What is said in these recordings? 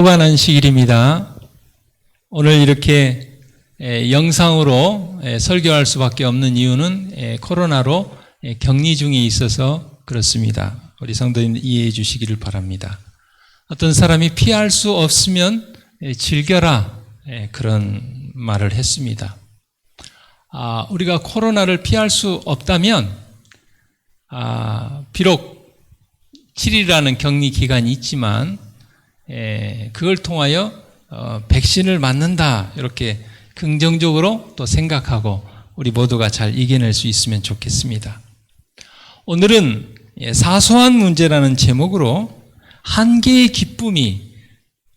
후반한 시일입니다. 오늘 이렇게 영상으로 설교할 수밖에 없는 이유는 코로나로 격리 중에 있어서 그렇습니다. 우리 성도님들 이해해 주시기를 바랍니다. 어떤 사람이 피할 수 없으면 즐겨라, 그런 말을 했습니다. 우리가 코로나를 피할 수 없다면 비록 7일이라는 격리 기간이 있지만 그걸 통하여 백신을 맞는다, 이렇게 긍정적으로 또 생각하고 우리 모두가 잘 이겨낼 수 있으면 좋겠습니다. 오늘은 사소한 문제라는 제목으로 한 개의 기쁨이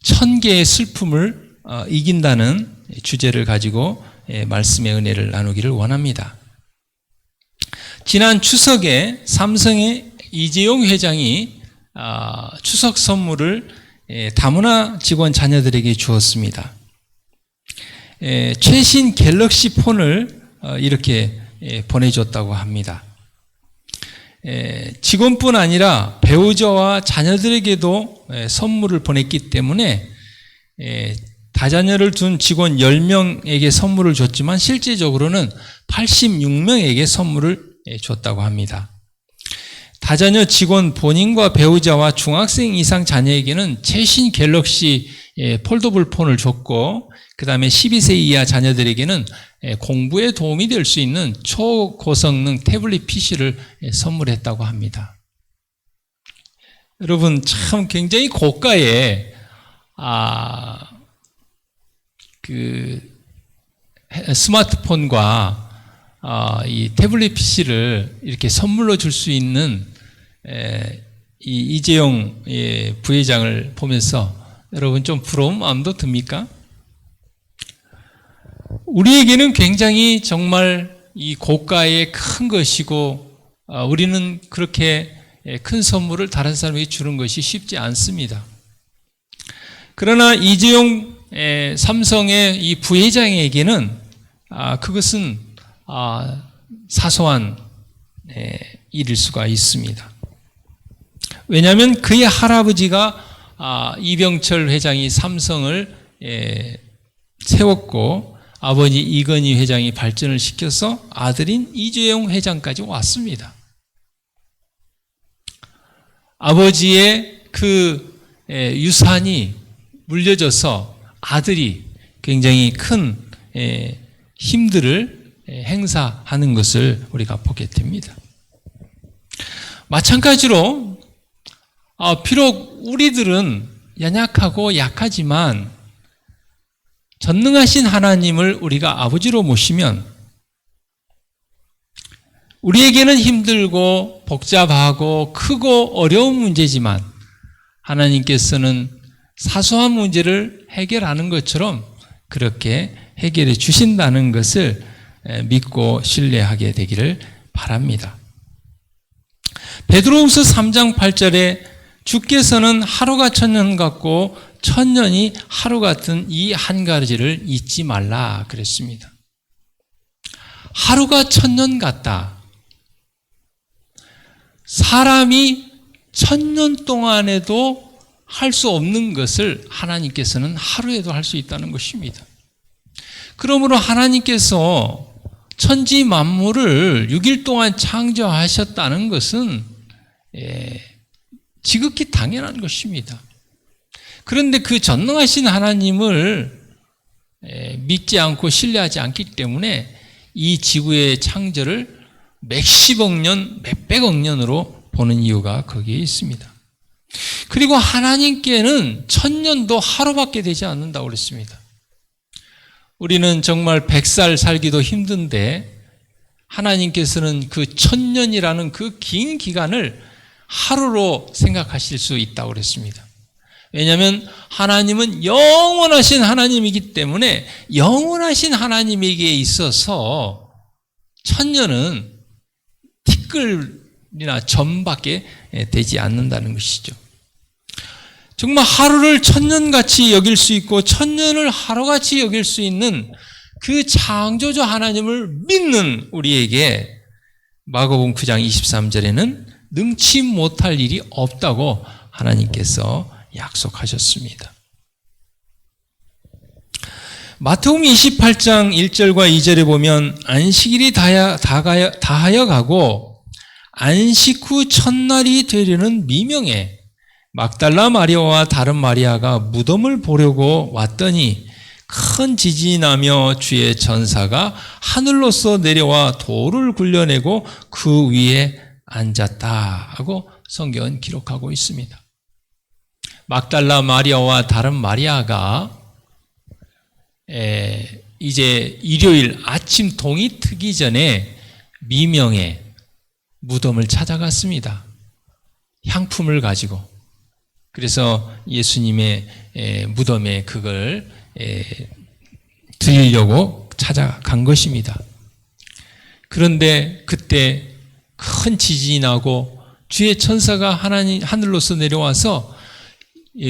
1000개의 슬픔을 이긴다는 주제를 가지고 말씀의 은혜를 나누기를 원합니다. 지난 추석에 삼성의 이재용 회장이 추석 선물을 다문화 직원 자녀들에게 주었습니다. 최신 갤럭시 폰을 이렇게 보내줬다고 합니다. 직원뿐 아니라 배우자와 자녀들에게도 선물을 보냈기 때문에 다자녀를 둔 직원 10명에게 선물을 줬지만 실제적으로는 86명에게 선물을 줬다고 합니다. 다자녀 직원 본인과 배우자와 중학생 이상 자녀에게는 최신 갤럭시 폴더블 폰을 줬고, 그 다음에 12세 이하 자녀들에게는 공부에 도움이 될 수 있는 초고성능 태블릿 PC를 선물했다고 합니다. 여러분, 참 굉장히 고가의 스마트폰과 이 태블릿 PC를 이렇게 선물로 줄 수 있는 이 이재용 부회장을 보면서 여러분 좀 부러운 마음도 듭니까? 우리에게는 굉장히 정말 이 고가의 큰 것이고 우리는 그렇게 큰 선물을 다른 사람에게 주는 것이 쉽지 않습니다. 그러나 이재용 삼성의 이 부회장에게는 그것은 사소한 일일 수가 있습니다. 왜냐하면 그의 할아버지가 이병철 회장이 삼성을 세웠고 아버지 이건희 회장이 발전을 시켜서 아들인 이재용 회장까지 왔습니다. 아버지의 그 유산이 물려져서 아들이 굉장히 큰 힘들을 행사하는 것을 우리가 보게 됩니다. 마찬가지로 비록 우리들은 연약하고 약하지만 전능하신 하나님을 우리가 아버지로 모시면 우리에게는 힘들고 복잡하고 크고 어려운 문제지만 하나님께서는 사소한 문제를 해결하는 것처럼 그렇게 해결해 주신다는 것을 믿고 신뢰하게 되기를 바랍니다. 베드로후서 3장 8절에 주께서는 하루가 천년 같고 천년이 하루 같은 이 한 가지를 잊지 말라 그랬습니다. 하루가 천년 같다. 사람이 1000년 동안에도 할 수 없는 것을 하나님께서는 하루에도 할 수 있다는 것입니다. 그러므로 하나님께서 천지 만물을 6일 동안 창조하셨다는 것은 지극히 당연한 것입니다. 그런데 그 전능하신 하나님을 믿지 않고 신뢰하지 않기 때문에 이 지구의 창조를 몇십억 년, 몇백억 년으로 보는 이유가 거기에 있습니다. 그리고 하나님께는 1000년도 하루밖에 되지 않는다고 그랬습니다. 우리는 정말 100살 살기도 힘든데 하나님께서는 그 1000년이라는 그 긴 기간을 하루로 생각하실 수 있다고 그랬습니다. 왜냐하면 하나님은 영원하신 하나님이기 때문에 영원하신 하나님에게 있어서 1000년은 티끌이나 점밖에 되지 않는다는 것이죠. 정말 하루를 1000년같이 여길 수 있고 1000년을 하루같이 여길 수 있는 그 창조주 하나님을 믿는 우리에게 마가복음 9장 23절에는 능치 못할 일이 없다고 하나님께서 약속하셨습니다. 마태복음 28장 1절과 2절에 보면 안식일이 다하여 가고 안식 후 첫날이 되려는 미명에 막달라 마리아와 다른 마리아가 무덤을 보려고 왔더니 큰 지진이 나며 주의 천사가 하늘로서 내려와 돌을 굴려내고 그 위에 앉았다 하고 성경은 기록하고 있습니다. 막달라 마리아와 다른 마리아가 이제 일요일 아침 동이 트기 전에 미명에 무덤을 찾아갔습니다. 향품을 가지고. 그래서 예수님의 무덤에 그걸 드리려고 찾아간 것입니다. 그런데 그때 큰 지진이 나고 주의 천사가 하늘로서 내려와서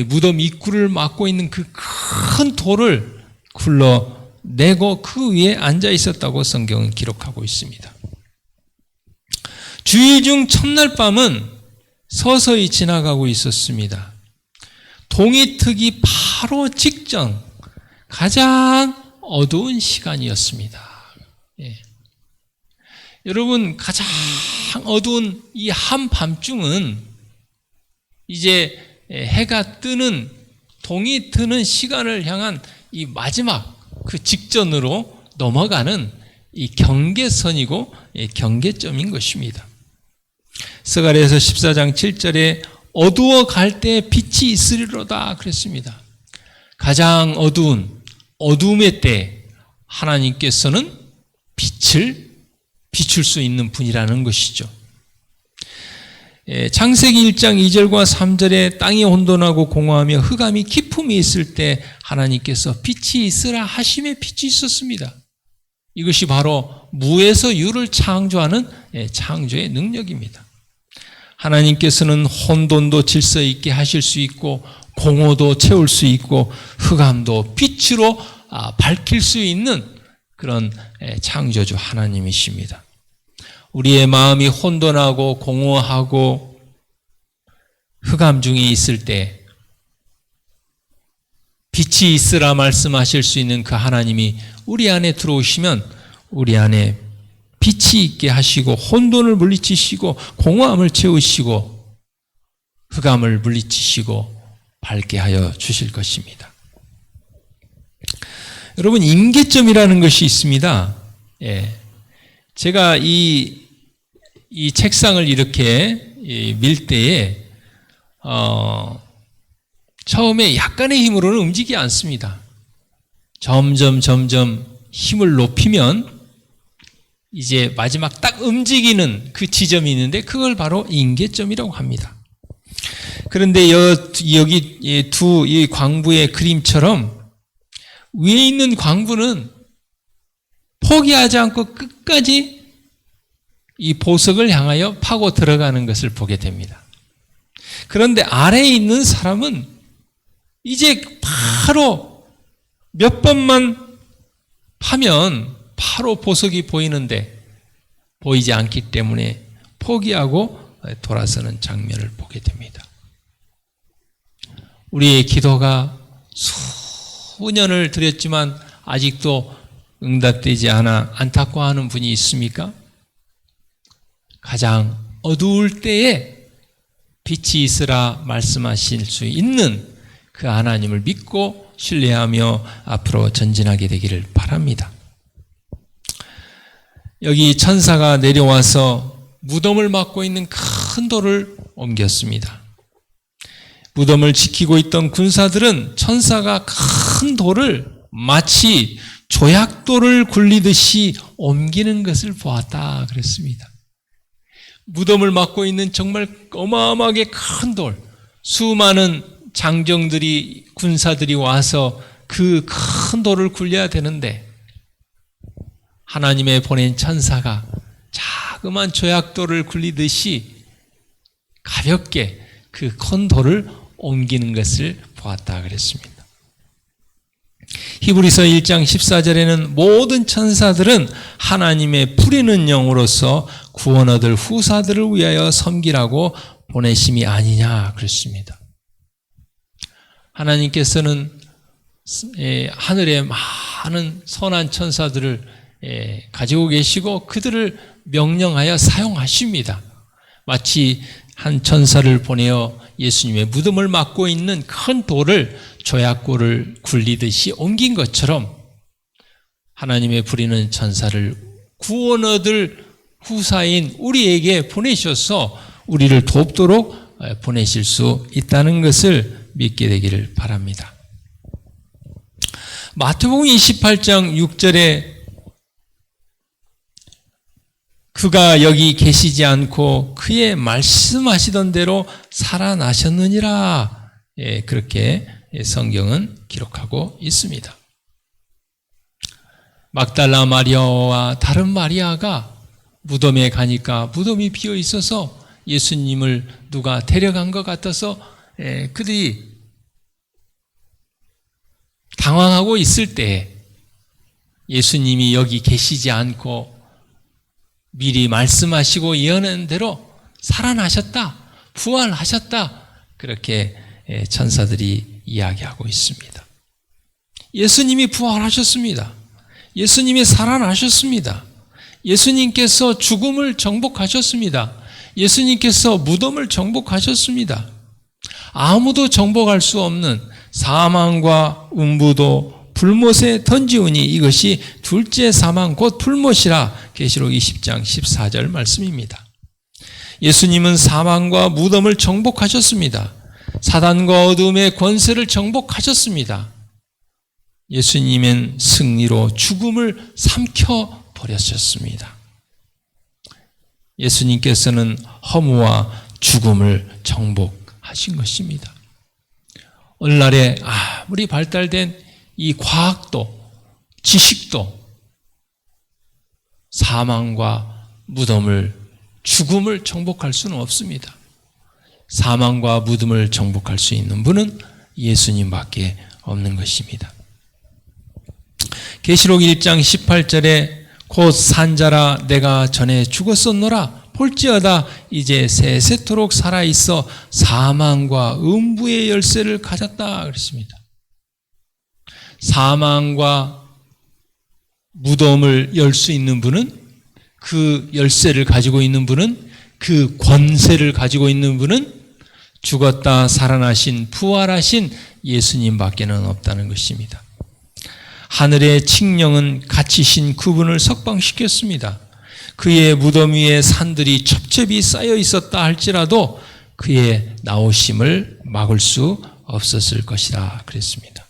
무덤 입구를 막고 있는 그 큰 돌을 굴러내고 그 위에 앉아 있었다고 성경은 기록하고 있습니다. 주일 중 첫날 밤은 서서히 지나가고 있었습니다. 동이 트기 바로 직전 가장 어두운 시간이었습니다. 예. 여러분, 가장 어두운 이 한밤중은 이제 해가 뜨는 동이 트는 시간을 향한 이 마지막 그 직전으로 넘어가는 이 경계선이고 경계점인 것입니다. 스가랴서 14장 7절에 어두워 갈 때 빛이 있으리로다 그랬습니다. 가장 어두운 어둠의 때 하나님께서는 빛을 비출 수 있는 분이라는 것이죠. 창세기 1장 2절과 3절에 땅이 혼돈하고 공허하며 흑암이 깊음이 있을 때 하나님께서 빛이 있으라 하심에 빛이 있었습니다. 이것이 바로 무에서 유를 창조하는 창조의 능력입니다. 하나님께서는 혼돈도 질서 있게 하실 수 있고 공허도 채울 수 있고 흑암도 빛으로 밝힐 수 있는 그런 창조주 하나님이십니다. 우리의 마음이 혼돈하고 공허하고 흑암 중에 있을 때 빛이 있으라 말씀하실 수 있는 그 하나님이 우리 안에 들어오시면 우리 안에 빛이 있게 하시고 혼돈을 물리치시고 공허함을 채우시고 흑암을 물리치시고 밝게 하여 주실 것입니다. 여러분, 임계점이라는 것이 있습니다. 제가 이 책상을 이렇게 밀 때에 처음에 약간의 힘으로는 움직이지 않습니다. 점점 힘을 높이면 이제 마지막 딱 움직이는 그 지점이 있는데 그걸 바로 임계점이라고 합니다. 그런데 여기 이 광부의 그림처럼 위에 있는 광부는 포기하지 않고 끝까지 이 보석을 향하여 파고 들어가는 것을 보게 됩니다. 그런데 아래에 있는 사람은 이제 바로 몇 번만 파면 바로 보석이 보이는데 보이지 않기 때문에 포기하고 돌아서는 장면을 보게 됩니다. 우리의 기도가 수년을 드렸지만 아직도 응답되지 않아 안타까워하는 분이 있습니까? 가장 어두울 때에 빛이 있으라 말씀하실 수 있는 그 하나님을 믿고 신뢰하며 앞으로 전진하게 되기를 바랍니다. 여기 천사가 내려와서 무덤을 막고 있는 큰 돌을 옮겼습니다. 무덤을 지키고 있던 군사들은 천사가 큰 돌을 마치 조약돌을 굴리듯이 옮기는 것을 보았다 그랬습니다. 무덤을 막고 있는 정말 어마어마하게 큰 돌, 수많은 장정들이 군사들이 와서 그 큰 돌을 굴려야 되는데 하나님의 보낸 천사가 자그만 조약돌을 굴리듯이 가볍게 그 큰 돌을 옮기는 것을 보았다 그랬습니다. 히브리서 1장 14절에는 모든 천사들은 하나님의 부리는 영으로서 구원 얻을 후사들을 위하여 섬기라고 보내심이 아니냐 그랬습니다. 하나님께서는 하늘에 많은 선한 천사들을 가지고 계시고 그들을 명령하여 사용하십니다. 마치 한 천사를 보내어 예수님의 무덤을 막고 있는 큰 돌을 조약골을 굴리듯이 옮긴 것처럼 하나님의 부리는 천사를 구원 얻을 후사인 우리에게 보내셔서 우리를 돕도록 보내실 수 있다는 것을 믿게 되기를 바랍니다. 마태복음 28장 6절에 그가 여기 계시지 않고 그의 말씀하시던 대로 살아나셨느니라, 그렇게 성경은 기록하고 있습니다. 막달라 마리아와 다른 마리아가 무덤에 가니까 무덤이 비어 있어서 예수님을 누가 데려간 것 같아서 그들이 당황하고 있을 때 예수님이 여기 계시지 않고 미리 말씀하시고 예언한 대로 살아나셨다, 부활하셨다, 그렇게 천사들이 이야기하고 있습니다. 예수님이 부활하셨습니다. 예수님이 살아나셨습니다. 예수님께서 죽음을 정복하셨습니다. 예수님께서 무덤을 정복하셨습니다. 아무도 정복할 수 없는 사망과 음부도 불못에 던지우니 이것이 둘째 사망 곧 불못이라, 계시록 20장 14절 말씀입니다. 예수님은 사망과 무덤을 정복하셨습니다. 사단과 어둠의 권세를 정복하셨습니다. 예수님은 승리로 죽음을 삼켜버렸었습니다. 예수님께서는 허무와 죽음을 정복하신 것입니다. 오늘날에 아무리 발달된 이 과학도 지식도 사망과 무덤을, 죽음을 정복할 수는 없습니다. 사망과 무덤을 정복할 수 있는 분은 예수님밖에 없는 것입니다. 계시록 1장 18절에 곧 산자라 내가 전에 죽었었노라 볼지어다 이제 세세토록 살아있어 사망과 음부의 열쇠를 가졌다 그랬습니다. 사망과 무덤을 열 수 있는 분은, 그 열쇠를 가지고 있는 분은, 그 권세를 가지고 있는 분은 죽었다 살아나신 부활하신 예수님밖에는 없다는 것입니다. 하늘의 칙령은 갇히신 그분을 석방시켰습니다. 그의 무덤 위에 산들이 첩첩이 쌓여 있었다 할지라도 그의 나오심을 막을 수 없었을 것이라 그랬습니다.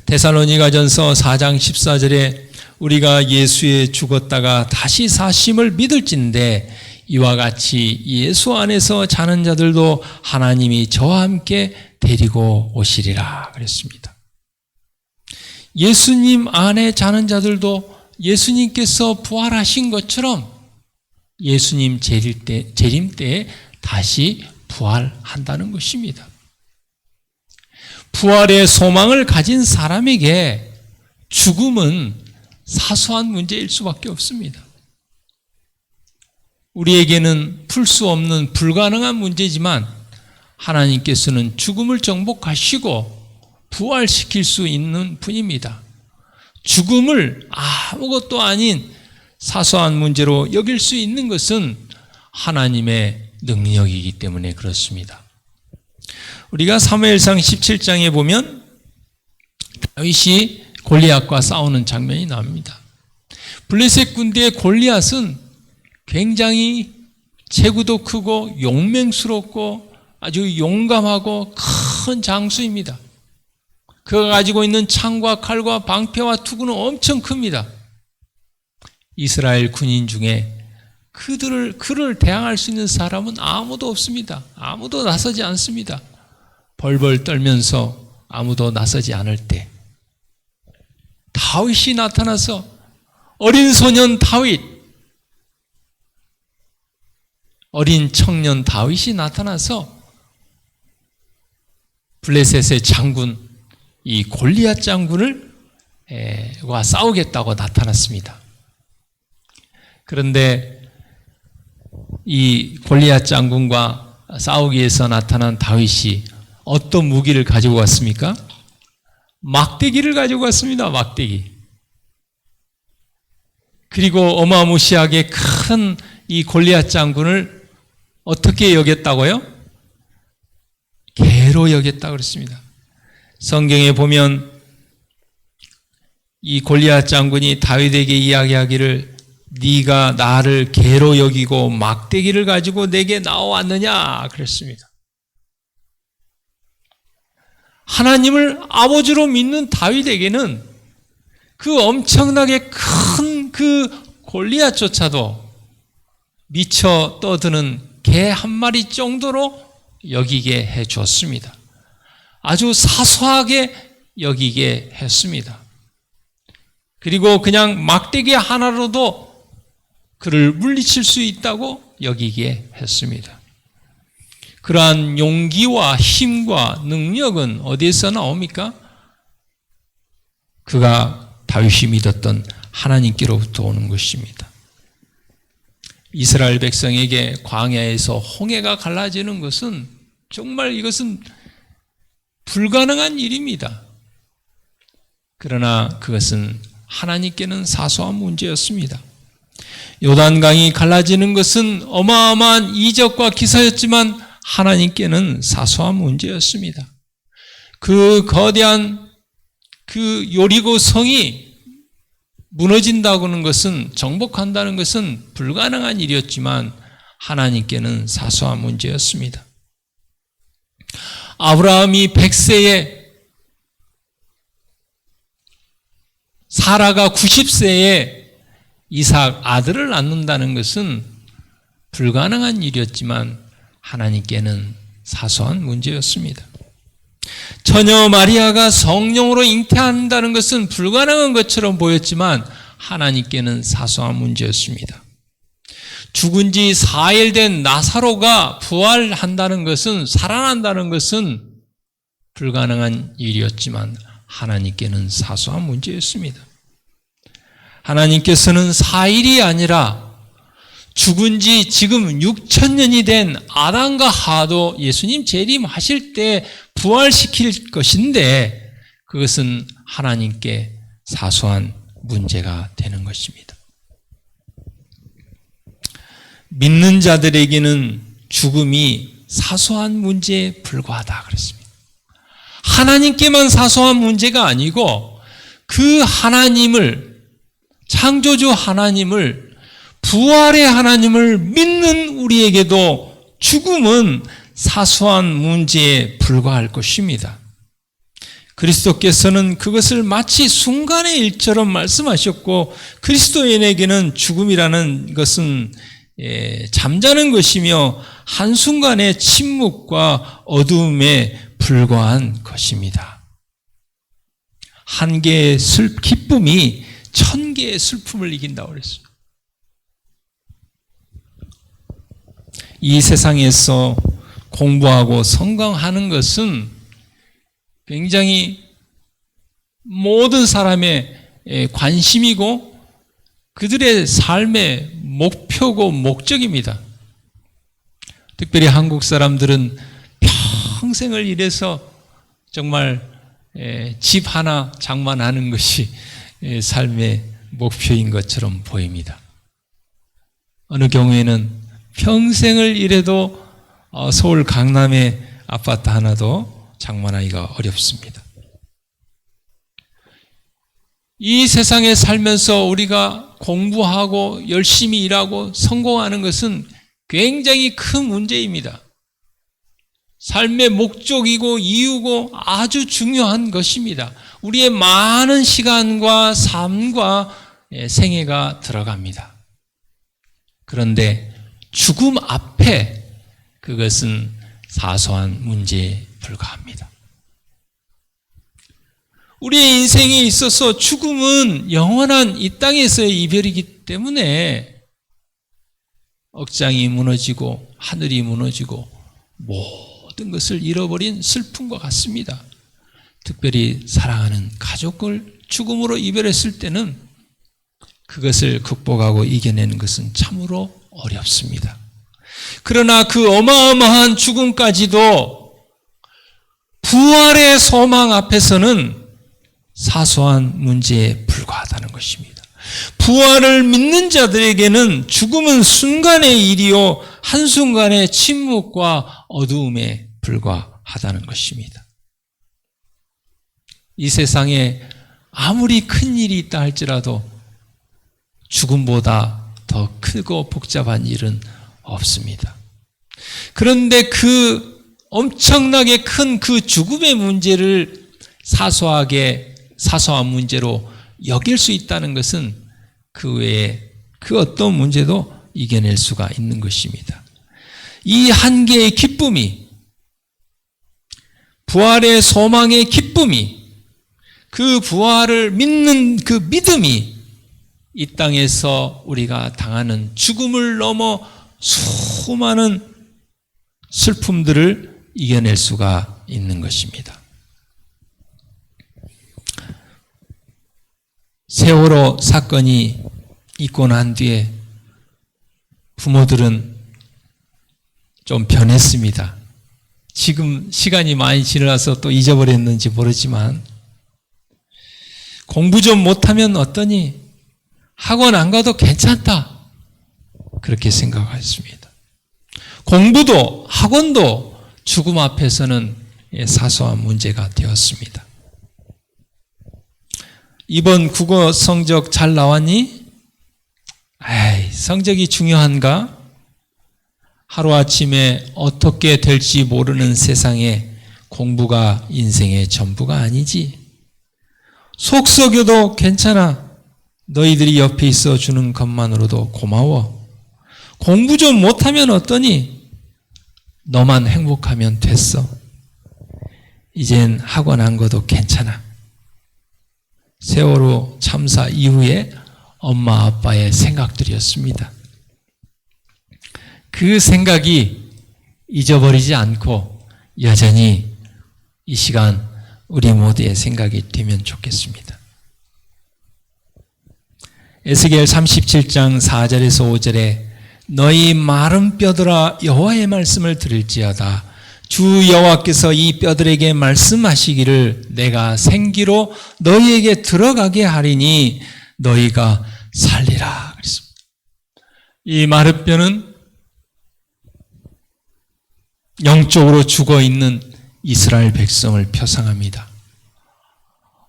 데살로니가전서 4장 14절에 우리가 예수에 죽었다가 다시 사심을 믿을진대 이와 같이 예수 안에서 자는 자들도 하나님이 저와 함께 데리고 오시리라 그랬습니다. 예수님 안에 자는 자들도 예수님께서 부활하신 것처럼 예수님 재림 때에 다시 부활한다는 것입니다. 부활의 소망을 가진 사람에게 죽음은 사소한 문제일 수밖에 없습니다. 우리에게는 풀 수 없는 불가능한 문제지만 하나님께서는 죽음을 정복하시고 부활시킬 수 있는 분입니다. 죽음을 아무것도 아닌 사소한 문제로 여길 수 있는 것은 하나님의 능력이기 때문에 그렇습니다. 우리가 사무엘상 17장에 보면 다윗이 골리앗과 싸우는 장면이 나옵니다. 블레셋 군대의 골리앗은 굉장히 체구도 크고 용맹스럽고 아주 용감하고 큰 장수입니다. 그가 가지고 있는 창과 칼과 방패와 투구는 엄청 큽니다. 이스라엘 군인 중에 그를 대항할 수 있는 사람은 아무도 없습니다. 아무도 나서지 않습니다. 벌벌 떨면서 아무도 나서지 않을 때 다윗이 나타나서, 어린 소년 다윗, 어린 청년 다윗이 나타나서 블레셋의 장군 이 골리앗 장군을 와 싸우겠다고 나타났습니다. 그런데 이 골리앗 장군과 싸우기 위해서 나타난 다윗이 어떤 무기를 가지고 왔습니까? 막대기를 가지고 왔습니다. 막대기. 그리고 어마무시하게 큰 이 골리앗 장군을 어떻게 여겼다고요? 개로 여겼다고 그랬습니다. 성경에 보면 이 골리앗 장군이 다윗에게 이야기하기를 네가 나를 개로 여기고 막대기를 가지고 내게 나와왔느냐 그랬습니다. 하나님을 아버지로 믿는 다윗에게는 그 엄청나게 큰 그 골리앗조차도 미쳐 떠드는 개 한 마리 정도로 여기게 해 주었습니다. 아주 사소하게 여기게 했습니다. 그리고 그냥 막대기 하나로도 그를 물리칠 수 있다고 여기게 했습니다. 그러한 용기와 힘과 능력은 어디에서 나옵니까? 그가 다윗이 믿었던 하나님께로부터 오는 것입니다. 이스라엘 백성에게 광야에서 홍해가 갈라지는 것은 정말 이것은 불가능한 일입니다. 그러나 그것은 하나님께는 사소한 문제였습니다. 요단강이 갈라지는 것은 어마어마한 이적과 기사였지만 하나님께는 사소한 문제였습니다. 그 거대한 그 요리고 성이 무너진다고 하는 것은, 정복한다는 것은 불가능한 일이었지만 하나님께는 사소한 문제였습니다. 아브라함이 100세에, 사라가 90세에 이삭 아들을 낳는다는 것은 불가능한 일이었지만 하나님께는 사소한 문제였습니다. 처녀 마리아가 성령으로 잉태한다는 것은 불가능한 것처럼 보였지만 하나님께는 사소한 문제였습니다. 죽은 지 4일 된 나사로가 부활한다는 것은, 살아난다는 것은 불가능한 일이었지만 하나님께는 사소한 문제였습니다. 하나님께서는 4일이 아니라 죽은 지 지금 6,000년이 된 아담과 하와도 예수님 재림하실 때 부활시킬 것인데 그것은 하나님께 사소한 문제가 되는 것입니다. 믿는 자들에게는 죽음이 사소한 문제에 불과하다 그랬습니다. 하나님께만 사소한 문제가 아니고 그 하나님을, 창조주 하나님을, 부활의 하나님을 믿는 우리에게도 죽음은 사소한 문제에 불과할 것입니다. 그리스도께서는 그것을 마치 순간의 일처럼 말씀하셨고, 그리스도인에게는 죽음이라는 것은 잠자는 것이며 한순간의 침묵과 어두움에 불과한 것입니다. 한 개의 기쁨이 1000개의 슬픔을 이긴다고 그랬어요. 이 세상에서 공부하고 성공하는 것은 굉장히 모든 사람의 관심이고 그들의 삶의 목표고 목적입니다. 특별히 한국 사람들은 평생을 일해서 정말 집 하나 장만하는 것이 삶의 목표인 것처럼 보입니다. 어느 경우에는 평생을 일해도 서울 강남에 아파트 하나도 장만하기가 어렵습니다. 이 세상에 살면서 우리가 공부하고 열심히 일하고 성공하는 것은 굉장히 큰 문제입니다. 삶의 목적이고 이유고 아주 중요한 것입니다. 우리의 많은 시간과 삶과 생애가 들어갑니다. 그런데 죽음 앞에 그것은 사소한 문제에 불과합니다. 우리의 인생에 있어서 죽음은 영원한 이 땅에서의 이별이기 때문에 억장이 무너지고 하늘이 무너지고 모든 것을 잃어버린 슬픔과 같습니다. 특별히 사랑하는 가족을 죽음으로 이별했을 때는 그것을 극복하고 이겨내는 것은 참으로 어렵습니다. 그러나 그 어마어마한 죽음까지도 부활의 소망 앞에서는 사소한 문제에 불과하다는 것입니다. 부활을 믿는 자들에게는 죽음은 순간의 일이요 한순간의 침묵과 어두움에 불과하다는 것입니다. 이 세상에 아무리 큰 일이 있다 할지라도 죽음보다 더 크고 복잡한 일은 없습니다. 그런데 그 엄청나게 큰 그 죽음의 문제를 사소한 문제로 여길 수 있다는 것은 그 외에 그 어떤 문제도 이겨낼 수가 있는 것입니다. 이 한계의 기쁨이, 부활의 소망의 기쁨이, 그 부활을 믿는 그 믿음이 이 땅에서 우리가 당하는 죽음을 넘어 수많은 슬픔들을 이겨낼 수가 있는 것입니다. 세월호 사건이 있고 난 뒤에 부모들은 좀 변했습니다. 지금 시간이 많이 지나서 또 잊어버렸는지 모르지만 공부 좀 못하면 어떠니? 학원 안 가도 괜찮다. 그렇게 생각했습니다. 공부도 학원도 죽음 앞에서는 사소한 문제가 되었습니다. 이번 국어 성적 잘 나왔니? 에이, 성적이 중요한가? 하루아침에 어떻게 될지 모르는 세상에 공부가 인생의 전부가 아니지. 속 썩여도 괜찮아. 너희들이 옆에 있어 주는 것만으로도 고마워. 공부 좀 못하면 어떠니? 너만 행복하면 됐어. 이젠 학원 안 가도 괜찮아. 세월호 참사 이후에 엄마 아빠의 생각들이었습니다. 그 생각이 잊어버리지 않고 여전히 이 시간 우리 모두의 생각이 되면 좋겠습니다. 에스겔 37장 4절에서 5절에 너희 마른 뼈들아 여호와의 말씀을 들을지어다. 주 여호와께서 이 뼈들에게 말씀하시기를 내가 생기로 너희에게 들어가게 하리니 너희가 살리라. 그랬습니다. 이 마른 뼈는 영적으로 죽어있는 이스라엘 백성을 표상합니다.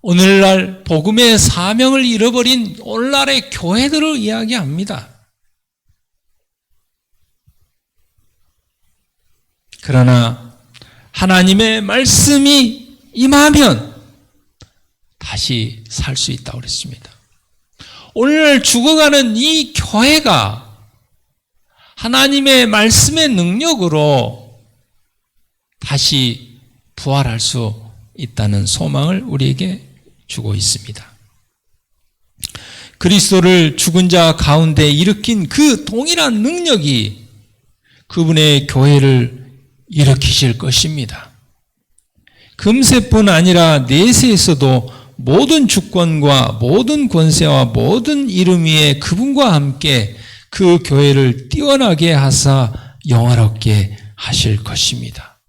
오늘날 복음의 사명을 잃어버린 오늘날의 교회들을 이야기합니다. 그러나 하나님의 말씀이 임하면 다시 살 수 있다고 그랬습니다. 오늘 죽어가는 이 교회가 하나님의 말씀의 능력으로 다시 부활할 수 있다는 소망을 우리에게 주고 있습니다. 그리스도를 죽은 자 가운데 일으킨 그 동일한 능력이 그분의 교회를 일으키실 것입니다. 금세뿐 아니라 내세에서도 모든 주권과 모든 권세와 모든 이름 위에 그분과 함께 그 교회를 뛰어나게 하사 영화롭게 하실 것입니다.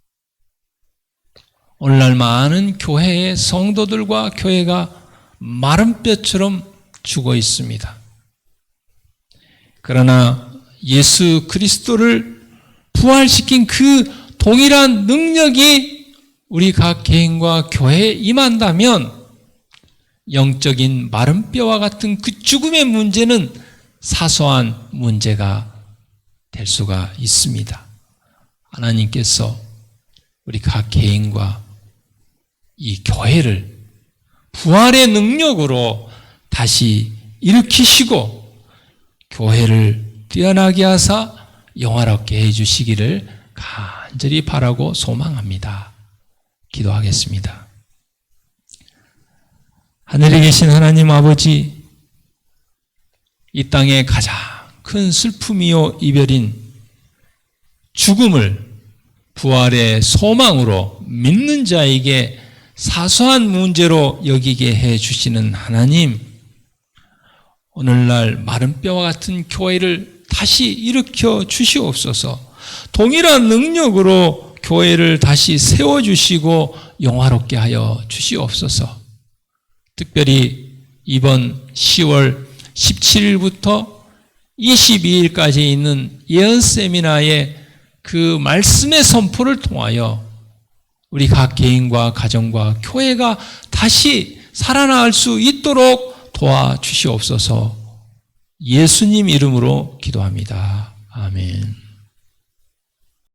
오늘날 많은 교회의 성도들과 교회가 마른 뼈처럼 죽어 있습니다. 그러나 예수 그리스도를 부활시킨 그 동일한 능력이 우리 각 개인과 교회에 임한다면 영적인 마른 뼈와 같은 그 죽음의 문제는 사소한 문제가 될 수가 있습니다. 하나님께서 우리 각 개인과 이 교회를 부활의 능력으로 다시 일으키시고 교회를 뛰어나게 하사 영화롭게 해주시기를 간절히 바라고 소망합니다. 기도하겠습니다. 하늘에 계신 하나님 아버지, 이 땅의 가장 큰 슬픔이요 이별인 죽음을 부활의 소망으로 믿는 자에게 사소한 문제로 여기게 해주시는 하나님, 오늘날 마른 뼈와 같은 교회를 다시 일으켜 주시옵소서. 동일한 능력으로 교회를 다시 세워주시고 영화롭게 하여 주시옵소서. 특별히 이번 10월 17일부터 22일까지 있는 예언 세미나의 그 말씀의 선포를 통하여 우리 각 개인과 가정과 교회가 다시 살아날 수 있도록 도와주시옵소서. 예수님 이름으로 기도합니다. 아멘.